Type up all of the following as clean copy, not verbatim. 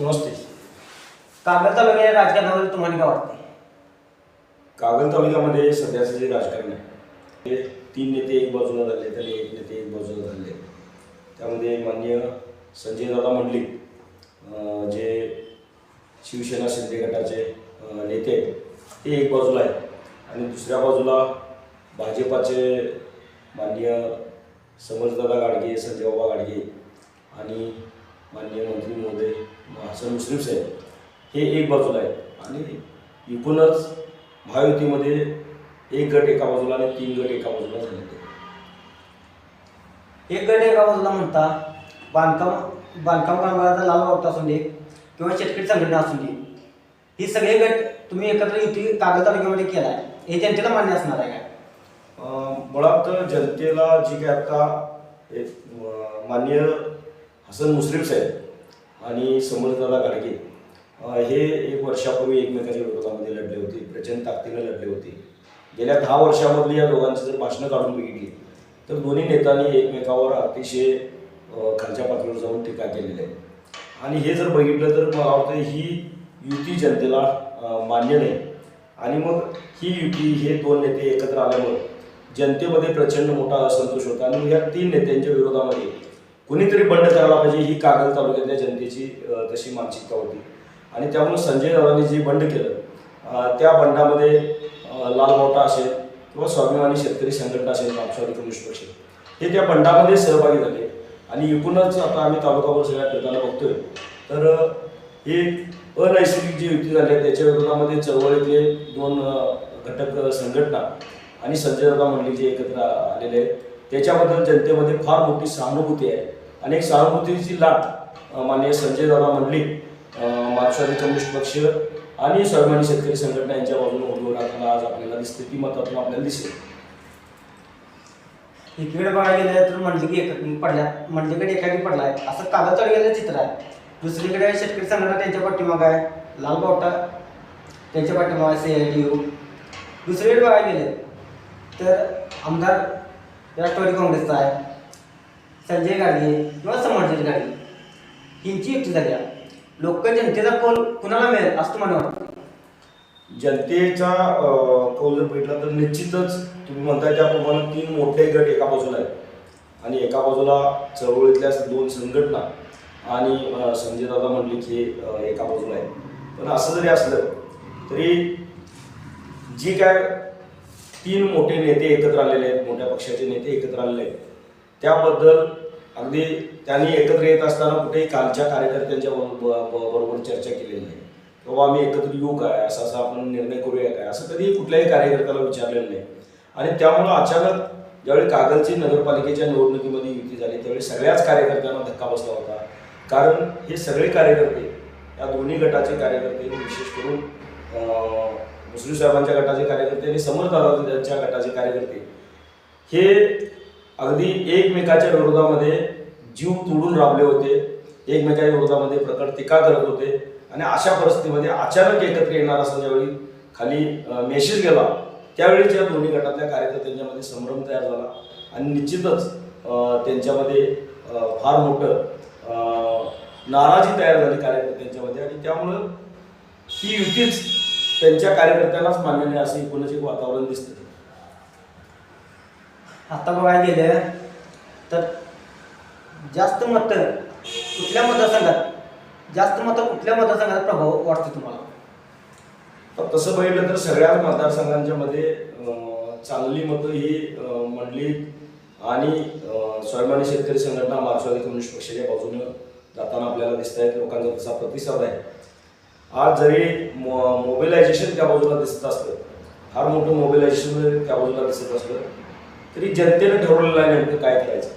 नमस्ते. कागद तालुक्याच्या राजकारणाबद्दल तुम्हाला काय वाटते? कागल तालुक्यामध्ये सध्याचं जे राजकारण आहे ते 3 नेते एक बाजूला झाले आणि 1 नेते एक बाजूला झाले. त्यामध्ये माननीय संजयदादा मंडलिक जे शिवसेना शिंदे गटाचे नेते आहेत ते एक बाजूला आहेत आणि दुसऱ्या बाजूला भाजपाचे माननीय समजदादा गाडगे, संजय बाबा गाडगे आणि माननीय मंत्री महोदय हसन मुश्रीफ साहेब हे एक बाजूला आहेत आणि एकूणच महायुतीमध्ये एक गट एका बाजूला आणि 3 गट एका बाजूला झाले. एक गट एका बाजूला म्हणता बांधकाम कामगाराचा लाल बावटा असू दे किंवा शेतकरी संघटना असू दे, ही सगळे गट तुम्ही एकत्र युती कागद तालुक्यामध्ये केला आहे, हे जनतेला मान्य असणार आहे का? मुळात जनतेला जी काय आता माननीय हसन मुश्रीफ साहेब आणि समजदादा गाडगे हे 1 वर्षापूर्वी एकमेकांच्या विरोधामध्ये लढले होते, प्रचंड ताकदीने लढले होते. गेल्या 10 वर्षामधली या दोघांची जर भाषणं काढून बघितली तर दोन्ही नेत्यांनी एकमेकावर अतिशय खालच्या पातळीवर जाऊन टीका केलेली आहे आणि हे जर बघितलं तर मला वाटतं ही युती जनतेला मान्य नाही आणि मग ही युती हे 2 नेते एकत्र आल्यामुळे जनतेमध्ये प्रचंड मोठा असंतोष होता आणि या 3 नेत्यांच्या विरोधामध्ये कुणीतरी बंड करायला पाहिजे ही कागल तालुक्यातल्या जनतेची तशी मानसिकता होती आणि त्यामुळे संजय दादांनी जे बंड केलं त्या बंडामध्ये लाल बावटा असेल किंवा स्वाभिमानी शेतकरी संघटना असेल, राष्ट्रवादी कम्युनिस्ट पक्ष हे त्या बंडामध्ये सहभागी झाले आणि एकूणच आता आम्ही तालुकावर सगळ्या फिरताना बघतोय तर हे अनैसर्गिक जी युती झाली आहे त्याच्या विरोधामध्ये चळवळीतले 2 घटक संघटना आणि संजय दादा मंडलिक जे एकत्र आलेले आहेत त्याच्याबद्दल जनतेमध्ये फार मोठी सहानुभूती आहे आणि एक सहानुभूतीची लाट माननीय संजय दादा मंडलिक, राष्ट्रवादी कम्युनिस्ट पक्ष आणि स्वाभिमानी शेतकरी संघटना यांच्या बाजूने उभं राहताना आज आपल्याला दिसते, ती मतातून आपल्याला दिसेल. एकीकडे बघायला गेलं तर मंडलिकडे एकाकी पडलाय असं कागद तालुक्याचं चित्र आहे. दुसरीकडे शेतकरी संघटना त्यांच्या पाठीमागं आहे, लाल बावटा त्यांच्या पाठीमागं आहे, CITU. दुसरीकडे बघायला गेलं तर आमदार राष्ट्रवादी काँग्रेसचा आहे, संजय गाडगे किंवा समर्जित गाडगे यांची युती झाली आहे. लोक जनतेचा कौल कुणाला मिळेल असं तुम्हाला वाटतं? जनतेचा कौल जर बघितला तर निश्चितच तुम्ही म्हणताय त्याप्रमाणे 3 मोठे गट एका बाजूला आहेत आणि एका बाजूला चळवळीतल्या 2 संघटना आणि संजयदादा मंडलिक हे एका बाजूला आहेत. पण असं जरी असलं तरी जी काय 3 मोठे नेते एकत्र आलेले आहेत, मोठ्या पक्षाचे नेते एकत्र आलेले आहेत त्याबद्दल अगदी त्यांनी एकत्र येत असताना कुठेही कालच्या कार्यकर्त्यांच्या बरोबर चर्चा केलेली नाही किंवा आम्ही एकत्र येऊ काय, असा आपण निर्णय करूया काय, असं कधी कुठल्याही कार्यकर्त्याला विचारलेलं नाही आणि त्यामुळं अचानक ज्यावेळी कागलची नगरपालिकेच्या निवडणुकीमध्ये युती झाली त्यावेळी सगळ्याच कार्यकर्त्यांना धक्का बसला होता. कारण हे सगळे कार्यकर्ते या दोन्ही गटाचे कार्यकर्ते विशेष करून मुश्रीफ साहेबांच्या गटाचे कार्यकर्ते आणि समर्थदादांच्या गटाचे कार्यकर्ते हे अगदी एकमेकाच्या विरोधामध्ये जीव तोडून राबले होते, एकमेकाच्या विरोधामध्ये प्रकट टीका करत होते आणि अशा परिस्थितीमध्ये अचानक एकत्र येणार असं ज्यावेळी खाली मेसेज गेला त्यावेळीच या दोन्ही गटातल्या कार्यकर्त्यांच्यामध्ये संभ्रम तयार झाला आणि निश्चितच त्यांच्यामध्ये फार मोठं नाराजी तयार झाली कार्यकर्त्यांच्यामध्ये आणि त्यामुळं ही युतीच त्यांच्या कार्यकर्त्यांनाच मान्य नाही असं एकूणच एक वातावरण दिसतं. आता बघायला गेलं तर जास्त मतं कुठल्या मतदारसंघात प्रभाव वाटतो तुम्हाला? तसं बघितलं तर सगळ्याच मतदारसंघांच्या मध्ये चांगली मतं ही मंडलिक आणि स्वाभिमानी शेतकरी संघटना, राष्ट्रवादी कम्युनिस्ट पक्षाच्या बाजूने जाताना आपल्याला दिसत आहेत. लोकांचा तसा प्रतिसाद आहे. आज जरी मोबिलायझेशन त्या बाजूला दिसत असलं, फार मोठं मोबिलायझेशन त्या बाजूला दिसत असलं तरी जनतेने ठरवलेलं आहे नेमकं काय करायचं.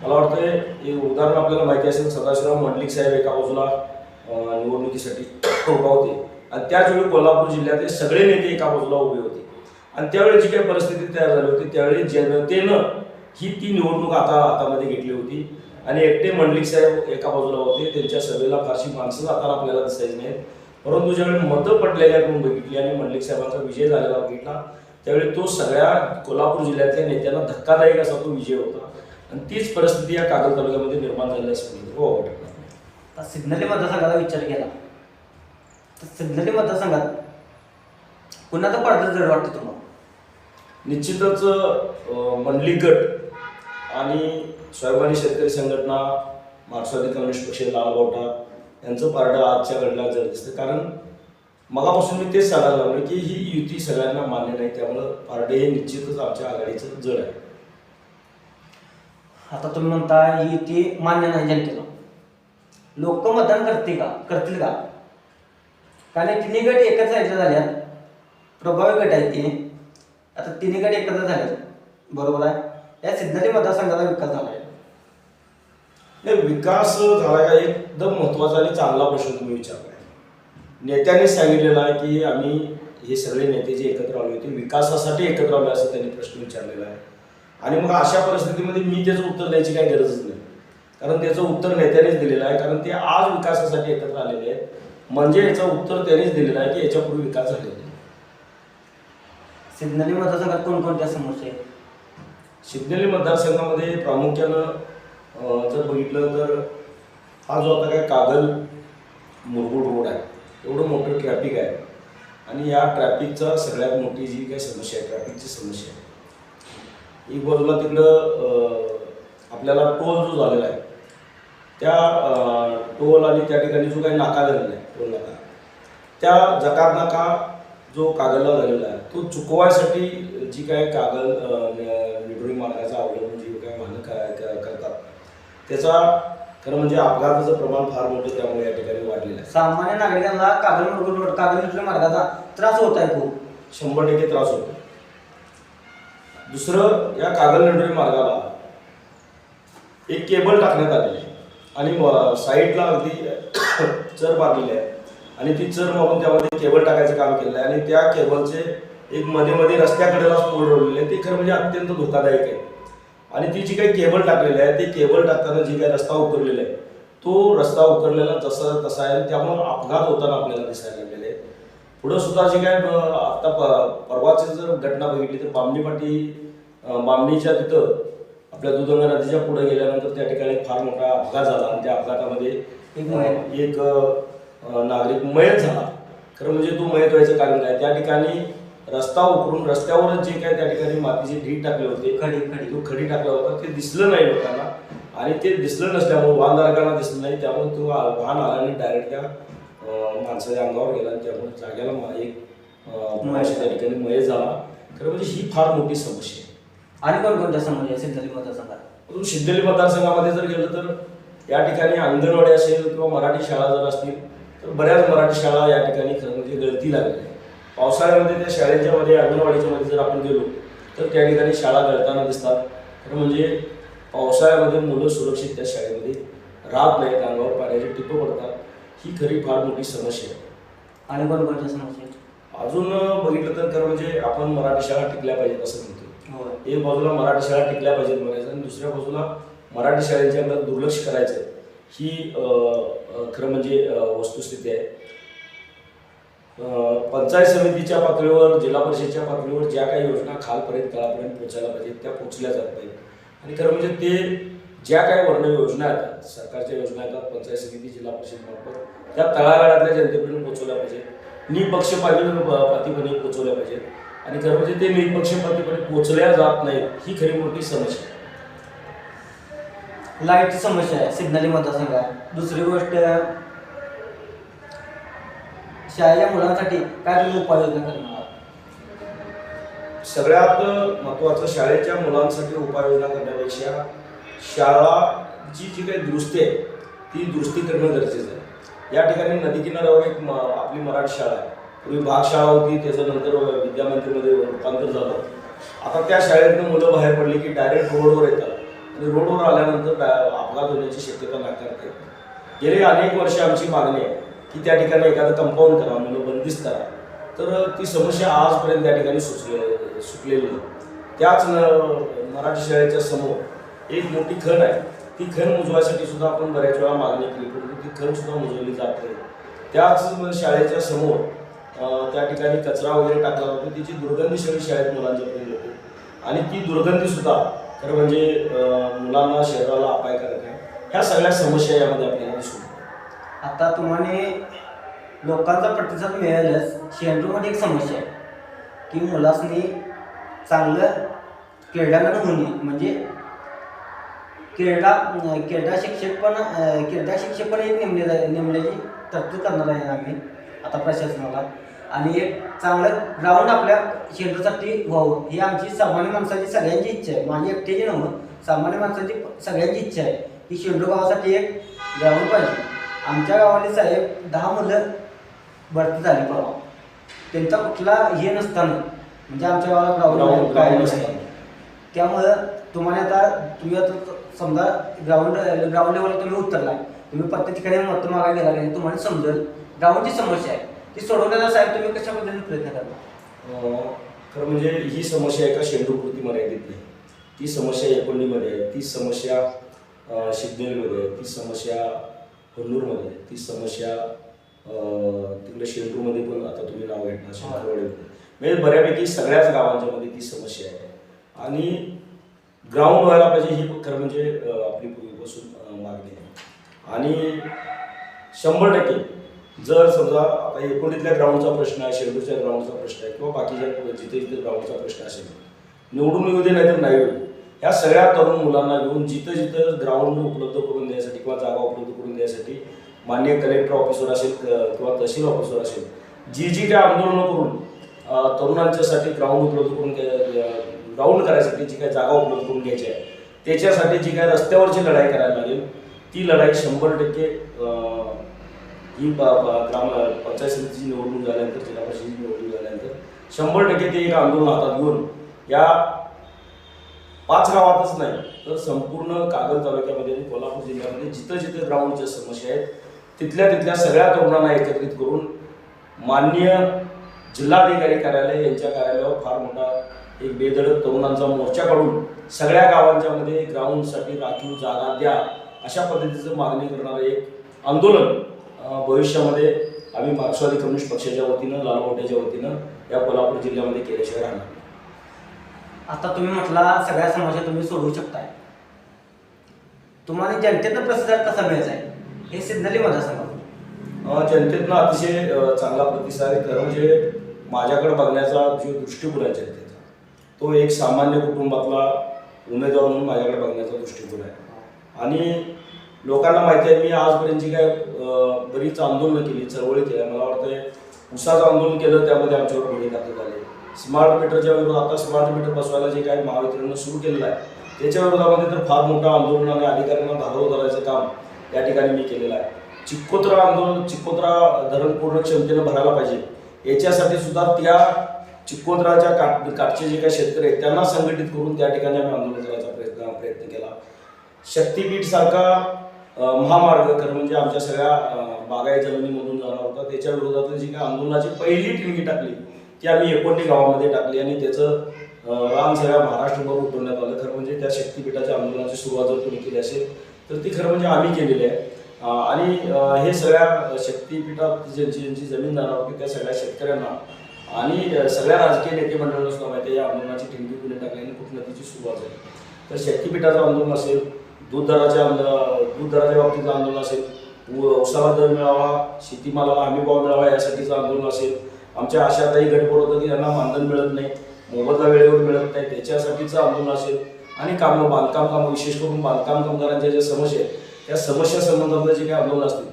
मला वाटतं हे उदाहरण आपल्याला माहिती असेल, सदाशिवराव मंडलिक साहेब एका बाजूला निवडणुकीसाठी उभा होते आणि त्याचवेळी कोल्हापूर जिल्ह्यातले सगळे नेते एका बाजूला उभे होते आणि त्यावेळी जी काही परिस्थिती तयार झाली होती त्यावेळी जनतेनं ती निवडणूक हातामध्ये घेतली होती आणि एकटे मंडलिक साहेब एका बाजूला होते. त्यांच्या सभेला फारशी माणसं जाताना आपल्याला दिसायची नाहीत, परंतु ज्यावेळी मतं पडलेल्या म्हणून बघितली आणि मंडलिक साहेबांचा विजय झालेला बघितला त्यावेळी तो सगळ्या कोल्हापूर जिल्ह्यातल्या नेत्यांना धक्कादायक असा तो विजय होता आणि तीच परिस्थिती या कागल तालुक्यामध्ये निर्माण झाली असं वाटतं. आता सिग्नली मतदारसंघाचा विचार केला तर सिग्नली मतदारसंघात कुणाचा पडदा जड वाटतं तुम्हाला? निश्चितच मंडलिक गट आणि स्वाभिमानी शेतकरी संघटना, मार्क्सवादी कम्युनिस्ट पक्ष, लालबावटा यांचं पारडं आजच्या घडीला जड दिसतं. कारण मगापासून मी तेच सांगायला लागलो की ही युती सगळ्यांना मान्य नाही, त्यामुळं पारडे हे निश्चितच आमच्या आघाडीचं जड आहे. आता तुम्ही म्हणता ही ती मान्य नाही जनतेला, लोक मतदान करतील का? कारण हे तिन्ही गट एकत्र साईडला झाल्यात, प्रभावी गट आहे ते. आता तिन्ही गट एकत्र झाले, बरोबर आहे. या सिग्नली मतदारसंघाचा विकास झाला आहे. नाही, विकास झाला का एकदम महत्त्वाचा आणि चांगला प्रश्न तुम्ही विचारला. नेत्यांनी सांगितलेलं आहे की आम्ही हे सगळे नेते जे एकत्र आले होते विकासासाठी एकत्र आले असं त्यांनी प्रश्न विचारलेला आहे. आणि मग अशा परिस्थितीमध्ये मी त्याचं उत्तर द्यायची काही गरजच नाही, कारण त्याचं उत्तर नेत्यानेच दिलेलं आहे. कारण ते आज विकासासाठी एकत्र आलेले आहेत, म्हणजे याचं उत्तर त्यांनीच दिलेलं आहे की याच्यापूर्वी विकास झालेला आहे. सिग्नली मतदारसंघात कोणकोणत्या समस्या आहेत? सिग्नली मतदारसंघामध्ये प्रामुख्यानं जर बघितलं तर हा जो आता काय कागल मुरगुड रोड आहे, एवढं मोठं ट्रॅफिक आहे. आणि या ट्रॅफिकचा सगळ्यात मोठी जी काही समस्या आहे, ट्रॅफिकची समस्या आहे. एक बाजूला तिकडं आपल्याला टोल जो झालेला आहे, त्या टोल आणि त्या ठिकाणी जो काही नाका झालेला आहे, टोल नाका, त्या जकात नाका जो कागलला झालेला आहे तो चुकवायसाठी जी काय कागल निडोरी मार्गाचा अवलंबून जी काय वाहनं करतात त्याचा खरं म्हणजे अपघाताचं प्रमाण फार मोठं त्यामुळे या ठिकाणी वाढलेलं आहे. सामान्य नागरिकांना कागल मार्गाचा त्रास होत आहे खूप, 100% त्रास होतो. दुसरं, या कागल निडोरी मार्गाला एक केबल टाकण्यात आलेली आहे आणि साईडला अगदी चर बांधलेली आहे आणि ती चर मारून त्यामध्ये केबल टाकायचं काम केलेलं आहे. आणि त्या केबलचे एक मध्ये रस्त्याकडेला पोल रोवलेले आहे, ते खरं म्हणजे अत्यंत धोकादायक आहे. आणि ती जी काही केबल टाकलेली आहे, ते केबल टाकताना जी काही रस्ता उकरलेला आहे, तो रस्ता उकरलेला जसा तसा आहे, त्यामुळे अपघात होताना आपल्याला दिसायला लागलेले आहेत. पुढं सुद्धा जे काय आता परवाची जर घटना बघितली तर बामणीच्या तिथं आपल्या दुधगंगा नदीच्या पुढे गेल्यानंतर त्या ठिकाणी फार मोठा अपघात झाला आणि त्या अपघातामध्ये एक नागरिक मयत झाला. खरं म्हणजे तो मयत व्हायचं कारण काय, त्या ठिकाणी रस्ता उकरून रस्त्यावरच जे काय त्या ठिकाणी मातीचे ढीग टाकले होते, तो खडी टाकला होता, ते दिसलं नाही लोकांना. आणि ते दिसलं नसल्यामुळे वाहनधारकांना दिसलं नाही, त्यामुळे तो वाहन आला आणि डायरेक्ट त्या माणसाच्या अंगावर गेला आणि त्यामुळे जाग्याला एक त्या ठिकाणी मयत झाला. खरं म्हणजे ही फार मोठी समस्या आहे. आणि कोणकोणत्या समस्या सिग्नली मतदारसंघात? सिग्नली मतदारसंघामध्ये जर गेलं तर या ठिकाणी अंगणवाडी असेल किंवा मराठी शाळा जर असतील तर बऱ्याच मराठी शाळा या ठिकाणी खरं म्हणजे गळती लागली आहे. पावसाळ्यामध्ये त्या शाळेच्या मध्ये अंगणवाडीच्या मध्ये जर आपण गेलो तर त्या ठिकाणी शाळा गळताना दिसतात. खरं म्हणजे पावसाळ्यामध्ये मुलं सुरक्षित त्या शाळेमध्ये राहत नाहीत, अंगावर पाण्याचे टिपं पडतात. ही खरी फार मोठी समस्या आहे. आणि कोणकोणत्या समस्या? अजून बघितलं तर खरं म्हणजे आपण मराठी शाळा टिकल्या पाहिजेत असं म्हणतो. एक बाजूला मराठी शाळा टिकल्या पाहिजेत म्हणायचं आणि दुसऱ्या बाजूला मराठी शाळेच्या अंगात दुर्लक्ष करायचं, ही खरं म्हणजे वस्तुस्थिती आहे. पंचायत समितीच्या पातळीवर, जिल्हा परिषदेच्या पातळीवर ज्या काही योजना खालपर्यंत तळापर्यंत पोहोचायला पाहिजेत त्या पोहोचल्या जात नाहीत. आणि खरं म्हणजे ते ज्या काही वर्ण योजना येतात, सरकारच्या योजना येतात पंचायत समिती, जिल्हा परिषद मार्फत, त्या तळागाळातल्या जनतेपर्यंत पोहोचवल्या पाहिजेत, निपक्षपातीपणे पोहोचवल्या पाहिजेत. आणि खरं म्हणजे ते निपक्षपातीपणे पोहोचल्या जात नाहीत, ही खरी मोठी समस्या आहे. लाईटची समस्या आहे सिग्नली मतदारसंघात. दुसरी गोष्ट, शाळेच्या मुलांसाठी काय तुम्ही उपाययोजना करणार? सगळ्यात महत्त्वाचं, शाळेच्या मुलांसाठी उपाययोजना करण्यापेक्षा शाळाची जी काही दुरुस्ती आहे ती दुरुस्ती करणं गरजेचं आहे. या ठिकाणी नदी किनाऱ्यावर एक आपली मराठी शाळा आहे, पूर्वी भागशाळा होती, त्याच्यानंतर विद्यामंदिरमध्ये रूपांतर झालं. आता त्या शाळेतनं मुलं बाहेर पडली की डायरेक्ट रोडवर येतात आणि रोडवर आल्यानंतर अपघात होण्याची शक्यता नाकारता येते. गेली अनेक वर्ष आमची मागणी आहे की त्या ठिकाणी एखादं कंपाऊंड करा, मुलं बंदिस्त करा. तर ती समस्या आजपर्यंत त्या ठिकाणी सुटलेली नाही. त्याच मराठी शाळेच्या समोर एक मोठी खण आहे, ती खण मुजवायसाठी सुद्धा आपण बऱ्याच वेळा मागणी केली, परंतु ती खण सुद्धा मुजवली जात नाही. त्याच शाळेच्या समोर त्या ठिकाणी कचरा वगैरे टाकला जातो, तिची दुर्गंधी सगळी शाळेत मुलांच्यापर्यंत येते आणि ती दुर्गंधी सुद्धा खरं म्हणजे मुलांना, शरीराला अपायकारक आहे. ह्या सगळ्या समस्या यामध्ये आपल्याला दिसून येतात. आता तुम्हाला लोकांचा प्रतिसाद मिळालाच. शेंडूमध्ये एक समस्या आहे की मुलांनी चांगलं क्रीडांगण होणे, म्हणजे क्रीडा शिक्षक पण एक नेमण्याची तरतूद करणार आहे आम्ही आता प्रशासनाला. आणि एक चांगलं ग्राउंड आपल्या शेंडूसाठी व्हावं ही आमची सामान्य माणसाची सगळ्यांची इच्छा आहे. माझी एकट्याची नव्हतं, सामान्य माणसाची सगळ्यांची इच्छा आहे की शेंडू गावासाठी एक ग्राउंड पाहिजे. आमच्या गावाले साहेब 10 मुलं भरती झाली परवा, त्यांचा कुठला हे नसताना म्हणजे आमच्या गावाला ग्राउंड काय नसतं. त्यामुळं तुम्ही आता समजा ग्राउंड लेवलला तुम्ही उतरला, तुम्ही प्रत्येक ठिकाणी मत मागायला गेला नाही, तुम्हाला समजेल ग्राउंडची समस्या आहे ती सोडवण्याचा साहेब तुम्ही कशा पद्धतीने प्रयत्न करता. खरं म्हणजे ही समस्या एका शेंडूपुरती मर्यादित नाही. ती समस्या एकोंडीमध्ये आहे, ती समस्या शिवनेरीमध्ये आहे, ती समस्या हन्नूरमध्ये आहे, ती समस्या तिकडे शेंडूमध्ये पण आता तुम्ही नाव घेतलं शंकरवाडीमध्ये, म्हणजे बऱ्यापैकी सगळ्याच गावांच्या मध्ये ती समस्या आहे. आणि ग्राउंड व्हायला पाहिजे ही खरं म्हणजे आपली पूर्वीपासून मागणी आहे. आणि 100% जर समजा आता एकोणीतल्या ग्राउंडचा प्रश्न आहे, शेंडूरच्या ग्राउंडचा प्रश्न आहे किंवा बाकीच्या जिथे जिथे ग्राउंडचा प्रश्न असेल, निवडून येऊ दे नाही तर नाही होईल, ह्या सगळ्या तरुण मुलांना घेऊन जिथं जिथं ग्राउंड उपलब्ध करून द्यायसाठी किंवा जागा उपलब्ध करून द्यायसाठी माननीय कलेक्टर ऑफिसर असेल किंवा तहसील ऑफिसर असेल, जी काय आंदोलनं करून तरुणांच्यासाठी ग्राउंड उपलब्ध करून ग्राउंड करायसाठी जी काय जागा उपलब्ध करून घ्यायची आहे, त्याच्यासाठी जी काय रस्त्यावरची लढाई करायला लागेल ती लढाई 100% ही ग्राम पंचायत समितीची निवडणूक झाल्यानंतर, जिल्हा परिषदेची निवडणूक झाल्यानंतर 100% ते एक आंदोलन हातात घेऊन या 5 गावातच नाही तर संपूर्ण कागल तालुक्यामध्ये आणि कोल्हापूर जिल्ह्यामध्ये जिथं जिथं ग्राउंडच्या समस्या आहेत तिथल्या सगळ्या तरुणांना एकत्रित करून माननीय जिल्हाधिकारी कार्यालय यांच्या कार्यालयावर फार मोठा एक बेधडक तरुणांचा मोर्चा काढून सगळ्या गावांच्या मध्ये ग्राउंडसाठी राखीव जागा द्या अशा पद्धतीचं मागणी करणारं एक आंदोलन भविष्यामध्ये आम्ही मार्क्सवादी कम्युनिस्ट पक्षाच्या वतीनं, लालवाट्याच्या वतीनं या कोल्हापूर जिल्ह्यामध्ये केल्याशिवाय राहणार. आता तुम्ही म्हटला सगळ्या समस्या तुम्ही सोडवू शकताय, तुम्हाला जनतेचा प्रतिसाद कसा मिळायचा आहे हे सिग्नली मतदारसंघात? जनतेतनं अतिशय चांगला प्रतिसाद आहे. खरं म्हणजे माझ्याकडे बघण्याचा जो दृष्टिकोन आहे जनतेचा, तो एक सामान्य कुटुंबातला उमेदवार म्हणून माझ्याकडे बघण्याचा दृष्टिकोन आहे. आणि लोकांना माहिती आहे मी आजपर्यंत जी काय बरीच आंदोलनं केली, चळवळी केल्या. मला वाटतंय उसाचं आंदोलन केलं, त्यामध्ये आमच्यावर गुन्हे दाखल झाले. स्मार्ट मीटरच्या विरोधात आता स्मार्ट मीटर बसवायला जे काही महावितरणनं सुरू केलेलं आहे त्याच्या विरोधामध्ये तर फार मोठं आंदोलन आणि अधिकाऱ्यांना धारव धरायचं काम या ठिकाणी मी केलेलं आहे. चिक्कोत्रा आंदोलन, चिक्कोत्रा धरण पूर्ण क्षमतेनं भरायला पाहिजे याच्यासाठी सुद्धा त्या चिक्कोत्राच्या काठचे जे काही शेतकरी आहेत त्यांना संघटित करून त्या ठिकाणी आम्ही आंदोलन करायचा प्रयत्न केला. शक्तीपीठ सारखा महामार्ग खरं म्हणजे आमच्या सगळ्या बागायत जमिनीमधून जाणार होता, त्याच्या विरोधातली जी काही आंदोलनाची पहिली टिंगी टाकली ती आम्ही एकोंडी गावामध्ये टाकली आणि त्याचं रान सगळ्या महाराष्ट्रभर उठवण्यात आलं. खरं म्हणजे त्या शक्तीपीठाच्या आंदोलनाची सुरुवात जर तुम्ही केली असेल तर ती खरं म्हणजे आम्ही केलेली आहे. आणि हे सगळ्या शक्तीपीठात ज्यांची जमीन जाणार होती त्या सगळ्या शेतकऱ्यांना आणि सगळ्या राजकीय नेते मंडळांना सुद्धा माहिती आहे या आंदोलनाची टिंगी कुठे टाकल्याने कुठं तिची सुरुवात झाली. तर शक्तीपीठाचं आंदोलन असेल, दूध दराच्या बाबतीचं आंदोलन असेल, उसाला दर मिळावा, शेतीमालाला हमी भाव मिळावा यासाठीचं आंदोलन असेल, आमच्या आशाताई गटपोर होतं की त्यांना मानधन मिळत नाही, मोबदला वेळेवर मिळत नाही त्याच्यासाठीचं आंदोलन असेल, आणि बांधकाम काम विशेष करून बांधकाम कामगारांच्या ज्या समस्या आहेत त्या समस्या संबंधातले जे काही आंदोलन असतील,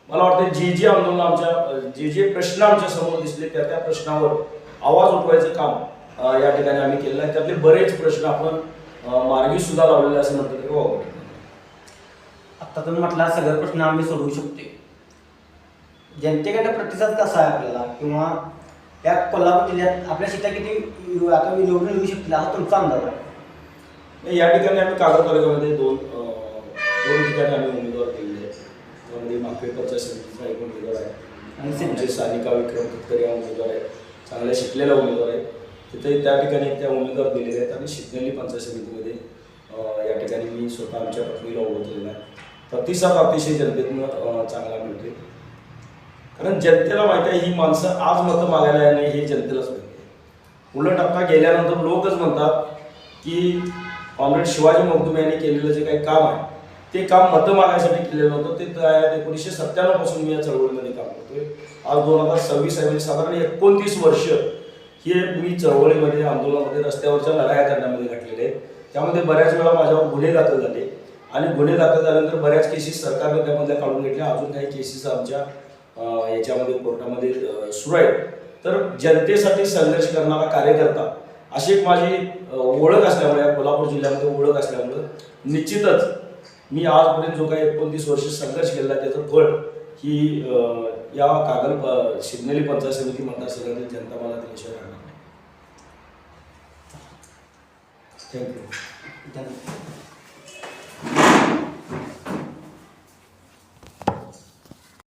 मला वाटतं जी आंदोलन आमच्या जे प्रश्न आमच्या समोर दिसले त्या प्रश्नावर आवाज उठवायचं काम या ठिकाणी आम्ही केलेलं आहे. त्यातले बरेच प्रश्न आपण मार्गी सुद्धा लावलेले असं म्हणतात की वाव. आता तुम्ही म्हटला सगळे प्रश्न आम्ही सोडवू शकतो, जनतेकडे प्रतिसाद कसा आहे आपल्याला, किंवा या कोल्हापूर जिल्ह्यात आपल्या शेतात किती आता निवडून येऊ शकतील हा तुमचा अंदाज आहे? या ठिकाणी आम्ही कागद तालुक्यामध्ये दोन ठिकाणी आम्ही उमेदवार केलेले आहेत. त्यामध्ये माफे पंचायत समितीचा एक उमेदवार आहे आणि त्यांचे सानिका विक्रम खतकर या उमेदवार आहेत, चांगल्या शिकलेला उमेदवार आहेत. तिथे त्या ठिकाणी त्या उमेदवार दिलेले आहेत आणि शिकलेली पंचायत समितीमध्ये या ठिकाणी मी स्वतः आमच्या पत्नीला उभं केलेला आहे. प्रतिसाद अतिशय जनतेतनं चांगला मिळते, कारण जनतेला माहिती आहे ही माणसं आज मतं मागायला नाही हे जनतेलाच माहिती आहे. उलट आता गेल्यानंतर लोकच म्हणतात की कॉम्रेड शिवाजी मगदुम यांनी केलेलं जे काही काम आहे ते काम मतं मागायसाठी केलेलं होतं. ते 1997 पासून मी या चळवळीमध्ये काम करतोय. आज 2026 आहे, म्हणजे साधारण 29 वर्ष हे मी चळवळीमध्ये, आंदोलनामध्ये, रस्त्यावरच्या लढाया करण्यामध्ये घातलेले आहेत. त्यामध्ये बऱ्याच वेळा माझ्यावर गुन्हे दाखल झाले आणि गुन्हे दाखल झाल्यानंतर बऱ्याच केसेस सरकारने त्यामधल्या काढून घेतल्या. अजून काही केसेस आमच्या याच्यामध्ये कोर्टामध्ये सुरू आहेत. तर जनतेसाठी संघर्ष करणारा कार्यकर्ता अशी एक माझी ओळख असल्यामुळे, कोल्हापूर जिल्ह्यामध्ये ओळख असल्यामुळं निश्चितच मी आजपर्यंत जो काही 29 वर्ष संघर्ष केलेला त्याचं फळ ही या कागल शिवनेरी पंचायत समिती मतदारसंघातील जनता मला दिल्याशिवाय राहणार नाही. थँक्यू. धन्यवाद.